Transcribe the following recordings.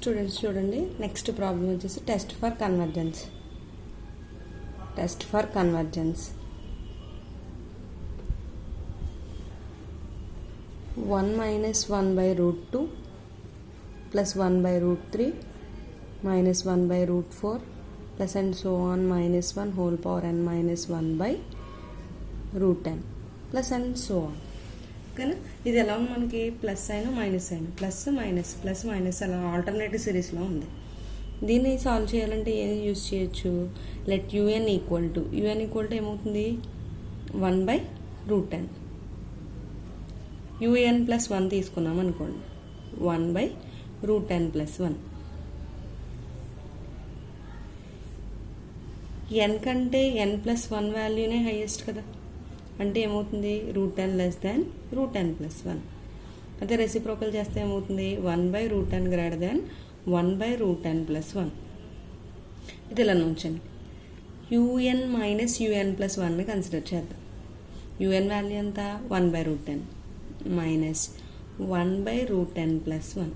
Students చూడండి, next problem వచ్చేసి test for convergence. 1 minus 1 by root 2 plus 1 by root 3 minus 1 by root 4 plus and so on minus 1 whole power n minus 1 by root 10 plus and so on. ఓకేనా, ఇది ఎలా ఉంది మనకి plus అయిన minus అయిన plus minus అలా alternative సిరీస్లో ఉంది. దీన్ని సాల్వ్ చేయాలంటే ఏం యూజ్ చేయొచ్చు? లెట్ యూఎన్ ఈక్వల్ టు ఏమవుతుంది 1 by root 10. యూఎన్ ప్లస్ 1 తీసుకున్నాం అనుకోండి 1 by root 10 plus 1. ఎన్ కంటే ఎన్ ప్లస్ 1 వాల్యూనే హైయెస్ట్ కదా, అంటే ఏమవుతుంది root 10 less than root 10 plus 1. అదే రెసిప్రోకల్ చేస్తే ఏమవుతుంది 1 by root 10 greater than 1 by root 10 plus 1. ఇది ఇలా ఉంచండి. యూఎన్ మైనస్ యూఎన్ ప్లస్ 1ని కన్సిడర్ చేద్దాం. యూఎన్ వాల్యూ ఎంత 1 by root 10 minus 1 by root 10 plus 1.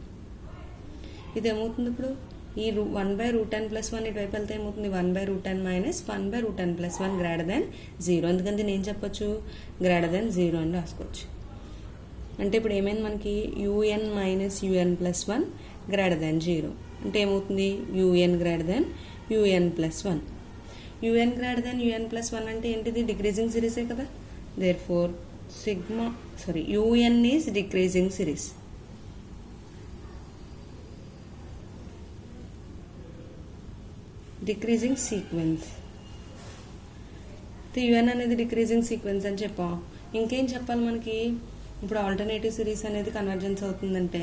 ఇది ఏమవుతుంది ఇప్పుడు ఈ 1 by root 10 plus 1 ఇటువైపు వెళ్తే ఏమవుతుంది 1 by root 10 minus 1 by root 10 plus 1 greater than 0. ఎందుకంటే నేను చెప్పొచ్చు గ్రేటర్ దెన్ 0 అని రాసుకోవచ్చు. అంటే ఇప్పుడు ఏమైంది మనకి U N minus U N plus 1 greater than 0 అంటే ఏమవుతుంది U N greater than U N plus 1. U N greater than U N plus 1 అంటే ఏంటిది డిక్రీజింగ్ సిరీసే కదా. Therefore U N is decreasing series. Decreasing sequence. UN అనేది డిక్రీజింగ్ సీక్వెన్స్ అని చెప్పాం. ఇంకేం చెప్పాలి మనకి? ఇప్పుడు ఆల్టర్నేటివ్ సిరీస్ అనేది కన్వర్జెన్స్ అవుతుందంటే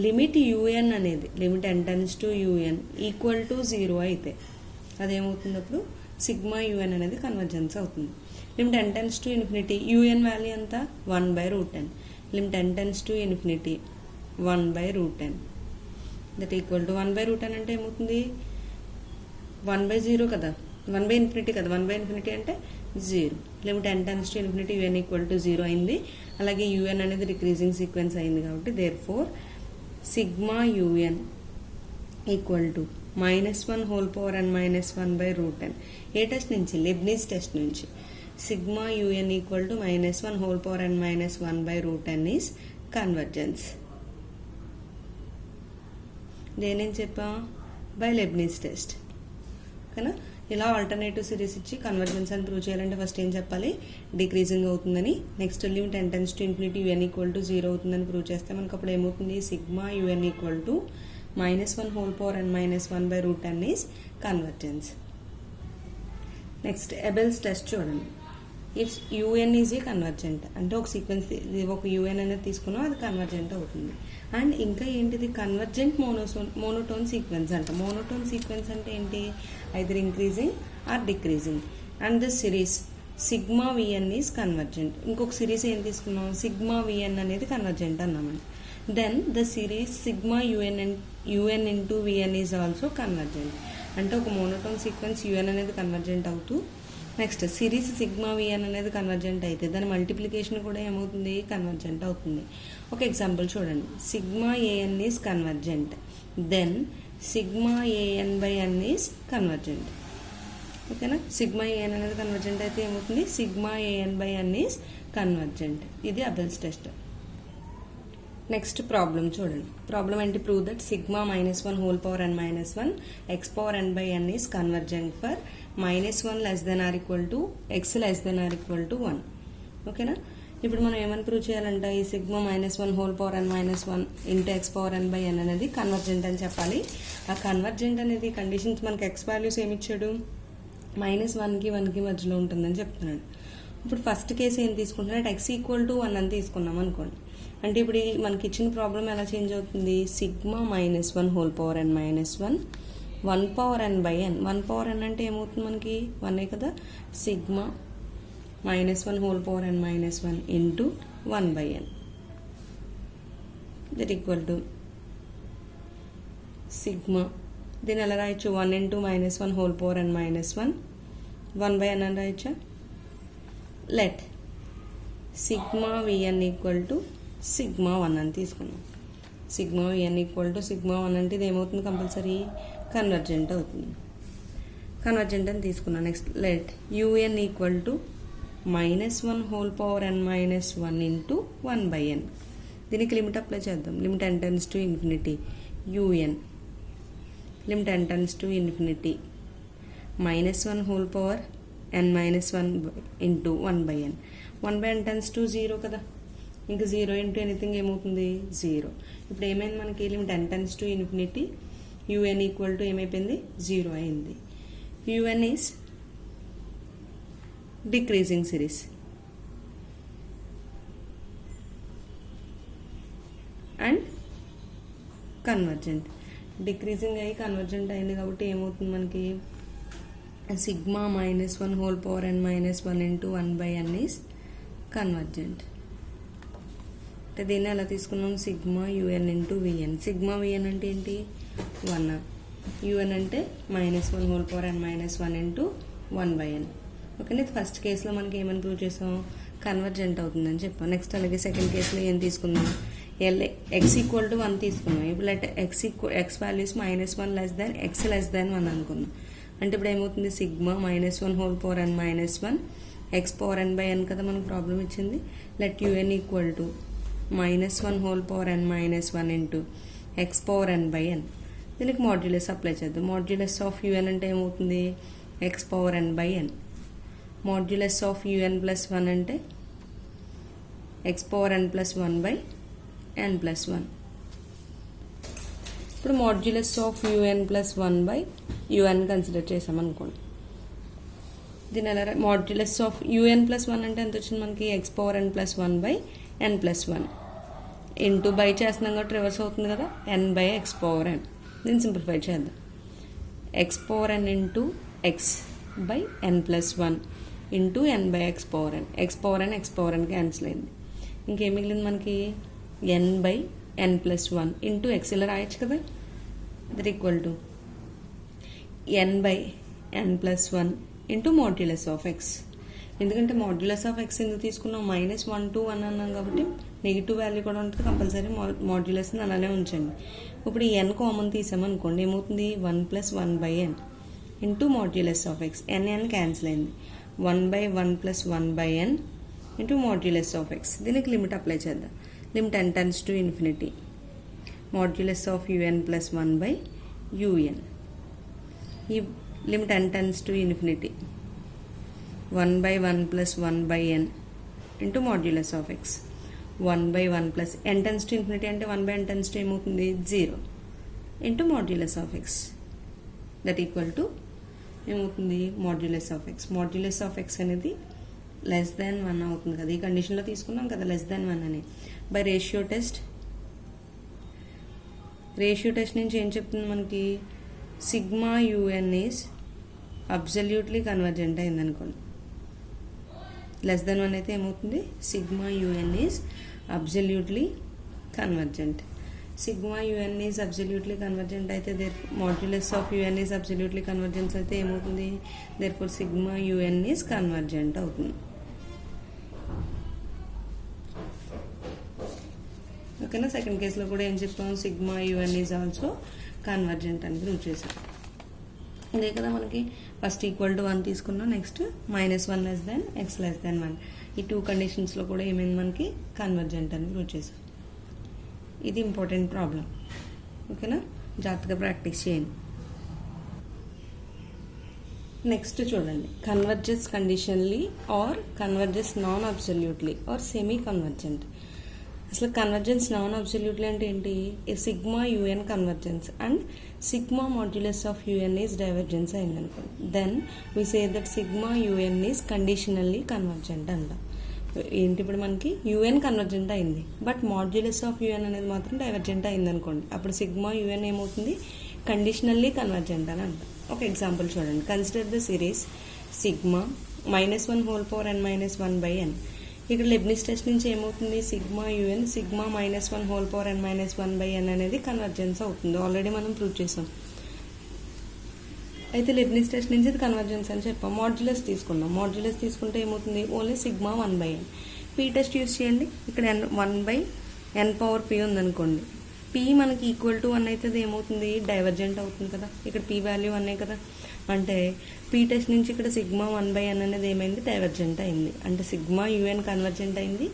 లిమిట్ యూఎన్ అనేది limit n tends to U N equal to 0 అయితే అదేమవుతుంది అప్పుడు సిగ్మా యూఎన్ అనేది కన్వర్జెన్స్ అవుతుంది. Limit n tends to infinity UN value ఎంత 1 by root 10. Limit n tends to infinity 1 by root 10 that equal to 1 by root 10 అంటే ఏమవుతుంది 1 by 0 కదా, 1 by infinity కదా, 1 by ఇన్ఫినిటీ అంటే 0. Limit n tends to infinity UN equal to 0 అయింది. అలాగే UN అనేది decreasing sequence అయింది కాబట్టి therefore sigma UN equal to -1 whole power n minus 1 by root 10. ఏ టెస్ట్ నుంచి? లీబ్నిజ్ టెస్ట్ నుంచి. Sigma UN equal to -1 whole power n minus 1 by root 10 is convergence. దేనేం చెప్పా? By Leibniz test. ఓకేనా, ఇలా alternative series ఇచ్చి convergence అని prove చేయాలంటే ఫస్ట్ ఏం చెప్పాలి? డిక్రీజింగ్ అవుతుందని. Next limit n tends to infinity UN equal to 0 అవుతుందని ప్రూవ్ చేస్తే మనకు అప్పుడు ఏమవుతుంది sigma UN equal to -1 whole power n minus 1 by root 10 is convergence. Next Abel's test చూడండి. If u n is a convergent అంటే ఒక sequence ఒక UN అనేది తీసుకున్నాం అది కన్వర్జెంట్ అవుతుంది. అండ్ ఇంకా ఏంటిది కన్వర్జెంట్ మోనోటోన్ సీక్వెన్స్ అంట. మోనోటోన్ సీక్వెన్స్ అంటే ఏంటి? Either increasing or decreasing. And the series sigma v n is convergent. ఇంకొక సిరీస్ ఏం తీసుకున్నాం? సిగ్మా విఎన్ అనేది కన్వర్జెంట్ అన్నామండి. Then the series sigma UN into v n is also convergent. అంటే ఒక మోనోటోన్ సీక్వెన్స్ యూఎన్ అనేది కన్వర్జెంట్ అవుతూ నెక్స్ట్ సిరీస్ సిగ్మా విఎన్ అనేది కన్వర్జెంట్ అయితే దాని మల్టిప్లికేషన్ కూడా ఏమవుతుంది? కన్వర్జెంట్ అవుతుంది. ఒక ఎగ్జాంపుల్ చూడండి. Sigma A N is convergent, then sigma A N by N is convergent. ఓకేనా, సిగ్మా ఏఎన్ అనేది కన్వర్జెంట్ అయితే ఏమవుతుంది? Sigma A N by N is convergent. ఇది అబెల్స్ టెస్ట్. నెక్స్ట్ ప్రాబ్లం చూడండి. ప్రాబ్లం ఏంటి? Prove that sigma -1 whole power n minus 1 X power n by n is convergent for -1 less than or equal to X less than or equal to 1. ఓకేనా, ఇప్పుడు మనం ఏమని prove చేయాలంట? ఈ sigma -1 whole power n minus 1 into X power n by n అనేది convergent అని చెప్పాలి. ఆ కన్వర్జెంట్ అనేది కండిషన్స్ మనకి ఎక్స్ వాల్యూస్ ఏమి ఇచ్చాడు? -1కి 1కి మధ్యలో ఉంటుందని చెప్తున్నాడు. ఇప్పుడు ఫస్ట్ కేసు ఏం తీసుకుంటున్నాడు? ఎక్స్ ఈక్వల్ టు 1 అని తీసుకున్నాం అనుకోండి. అంటే ఇప్పుడు మనకి ఇచ్చిన ప్రాబ్లం ఎలా చేంజ్ అవుతుంది? Sigma -1 whole power n minus 1 power n by n. 1 power n అంటే ఏమవుతుంది మనకి? 1 కదా. Sigma -1 whole power n minus 1 into 1 by n that equal to sigma. దీన్ని ఎలా రాయొచ్చు? 1 into -1 whole power n minus 1 by n అని రాయొచ్చా? Let sigma v n equal to sigma 1 అని తీసుకున్నాం. Sigma n equal to sigma 1 అంటే ఇది ఏమవుతుంది, కంపల్సరీ కన్వర్జెంట్ అవుతుంది. కన్వర్జెంట్ అని తీసుకున్నాను. Next let UN equal to -1 whole power n minus 1 into 1/n. దీనికి లిమిట్ అప్లై చేద్దాం. Limit n tends to infinity UN limit n tends to infinity -1 whole power n minus 1 into 1/n. 1/n tends to 0 కదా, ఇంకా 0 into anything ఏమవుతుంది, 0. ఇప్పుడు ఏమైంది మనకి, limit n tends to infinity UN equal to ఏమైపోయింది, 0 అయింది. U N is decreasing series and convergent. Decreasing అయ్యి convergent అయింది కాబట్టి ఏమవుతుంది మనకి, sigma -1 whole power n minus 1 into 1/n is convergent. అంటే దీన్ని ఎలా తీసుకున్నాం, sigma UN into V N. Sigma V N అంటే ఏంటి, 1. యూఎన్ అంటే -1 whole power n minus 1 into 1/n. ఓకేనా, ఇది ఫస్ట్ కేసులో మనకి ఏమని ప్రూవ్ చేసాం, కన్వర్జెంట్ అవుతుందని చెప్పాం. నెక్స్ట్ అలాగే సెకండ్ కేసులో ఏం తీసుకుందాం, ఎక్స్ ఈక్వల్ టు 1 తీసుకున్నాం. ఇప్పుడు అంటే X values -1 less than x less దాన్ 1 అనుకున్నాం. అంటే ఇప్పుడు ఏమవుతుంది, sigma -1 whole power n minus 1 X power n/n కదా మనకు ప్రాబ్లం ఇచ్చింది. Let UN equal to -1 whole power n minus 1 into X power n/n. దీనికి మాడ్యులస్ అప్లై చేద్దాం. మాడ్యులస్ ఆఫ్ యూఎన్ అంటే ఏమవుతుంది, X power n/n. Modulus of UN plus 1 అంటే X power n plus 1/n plus 1. ఇప్పుడు modulus of UN plus 1/un consider చేసామనుకోండి. దీని ఎలా, modulus of UN plus 1 అంటే ఎంత వచ్చింది మనకి, X power n plus 1/n plus 1 into by చేస్తున్నాం కాబట్టి రివర్స్ అవుతుంది కదా, n/x పవర్ n. దీన్ని సింప్లిఫై చేద్దాం. X power n into x/n plus 1 into n/x power n. X power n cancel అయింది. ఇంకేం మిగిలింది మనకి, n/n ప్లస్ 1 ఇంటూ x. ఇలా రాయొచ్చు కదా, that equal to n/n plus 1 into modulus of X. ఎందుకంటే మాడ్యులస్ ఆఫ్ ఎక్స్ ఎందుకు తీసుకున్నాం, -1 to 1 అన్నాం కాబట్టి నెగిటివ్ వాల్యూ కూడా ఉంటుంది, కంపల్సరీ మాడ్యులస్ని అలానే ఉంచండి. ఇప్పుడు ఈ n కామన్ తీసామనుకోండి, ఏమవుతుంది, 1 plus 1/n into modulus of X. n cancel అయింది. 1/1 plus 1/n into modulus of X. దీనికి లిమిట్ అప్లై చేద్దాం. Limit n tends to infinity modulus of UN plus 1/un. ఈ limit n tends to infinity 1/1 plus 1/n into modulus of X. 1/1 plus n tends to infinity అంటే 1/n tends to ఏమవుతుంది, 0 into modulus of X. That equal to ఏమవుతుంది, modulus of X. Modulus of X అనేది less than 1 అవుతుంది కదా, ఈ కండిషన్లో తీసుకున్నాం కదా లెస్ దాన్ 1 అని. బై రేషియో టెస్ట్ నుంచి ఏం చెప్తుంది మనకి, sigma UN is absolutely convergent అయింది అనుకోండి. లెస్ దెన్ 1 అయితే ఏమవుతుంది, sigma UN is absolutely convergent. Sigma UN is absolutely convergent అయితే modulus of UN is absolutely convergence అయితే ఏమవుతుంది, therefore sigma UN is convergent అవుతుంది. ఓకేనా, సెకండ్ కేసులో కూడా ఏం చెప్పాం, sigma UN is also convergent అని ప్రూవ్ చేసాం. ఇదే కదా మనకి ఫస్ట్ ఈక్వల్ టు 1 తీసుకున్నాం, నెక్స్ట్ -1 లెస్ దాన్ ఎక్స్ లెస్ దాన్ 1. ఈ 2 కండిషన్స్లో కూడా ఏమైంది మనకి, కన్వర్జెంట్ అని ప్రూవ్ చేసాం. ఇది ఇంపార్టెంట్ ప్రాబ్లం. ఓకేనా, జాగ్రత్తగా ప్రాక్టీస్ చేయండి. నెక్స్ట్ చూడండి, converges conditionally or converges non absolutely or semi convergent. అసలు కన్వర్జెన్స్ నాన్ అబ్సల్యూట్లీ అంటే ఏంటి, sigma U N convergence and sigma modulus of UN is divergence అయింది అనుకోండి, then we say that sigma UN is conditionally convergent అంట. ఏంటి, ఇప్పుడు మనకి U N convergent అయింది, బట్ మాడ్యులస్ ఆఫ్ యూఎన్ అనేది మాత్రం డైవర్జెంట్ అయింది అనుకోండి, అప్పుడు సిగ్మా యూఎన్ ఏమవుతుంది, కండిషనల్లీ కన్వర్జెంట్ అని అంట. ఒక ఎగ్జాంపుల్ చూడండి, consider the series sigma -1 whole power n minus 1/n. ఇక్కడ లెబ్నిజ్ టెస్ట్ నుంచి ఏమవుతుంది, sigma UN sigma -1 whole power n minus 1/n అనేది కన్వర్జెన్స్ అవుతుంది. ఆల్రెడీ మనం ప్రూవ్ చేసాం. అయితే లెబ్నిజ్ టెస్ట్ నుంచి ఇది కన్వర్జెన్స్ అని చెప్పాం. మాడ్యులస్ తీసుకున్నాం. మాడ్యులస్ తీసుకుంటే ఏమవుతుంది, only sigma 1/n. P test use చేయండి. ఇక్కడ 1/n పవర్ p ఉందనుకోండి, పీ మనకి ఈక్వల్ టు 1 అయితే అది ఏమవుతుంది, డైవర్జెంట్ అవుతుంది కదా. ఇక్కడ పీ వాల్యూ 1 కదా, అంటే పీ టెస్ట్ నుంచి ఇక్కడ సిగ్మా 1/n అనేది ఏమైంది, డైవర్జెంట్ అయింది. అంటే సిగ్మా యూఎన్ కన్వర్జెంట్ అయింది,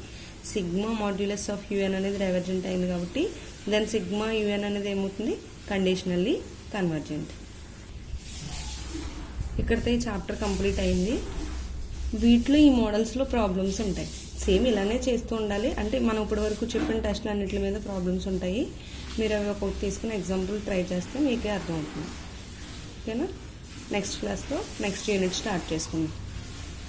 సిగ్మా మాడ్యులస్ ఆఫ్ యూఎన్ అనేది డైవర్జెంట్ అయింది. కాబట్టి దెన్ సిగ్మా యూఎన్ అనేది ఏమవుతుంది, కండిషనల్లీ కన్వర్జెంట్. ఇక్కడితో ఈ చాప్టర్ కంప్లీట్ అయింది. వీటిలో ఈ మోడల్స్లో ప్రాబ్లమ్స్ ఉంటాయి. సేమ్ ఇలానే చేస్తూ ఉండాలి. అంటే మనం ఇప్పటి వరకు చెప్పిన టెస్ట్లు అన్నిటి మీద ప్రాబ్లమ్స్ ఉంటాయి. మీరు అవి ఒకటి తీసుకుని ఎగ్జాంపుల్ ట్రై చేస్తే మీకే అర్థమవుతుంది. ఓకేనా. నెక్స్ట్ క్లాస్లో నెక్స్ట్ యూనిట్ స్టార్ట్ చేసుకుందాం.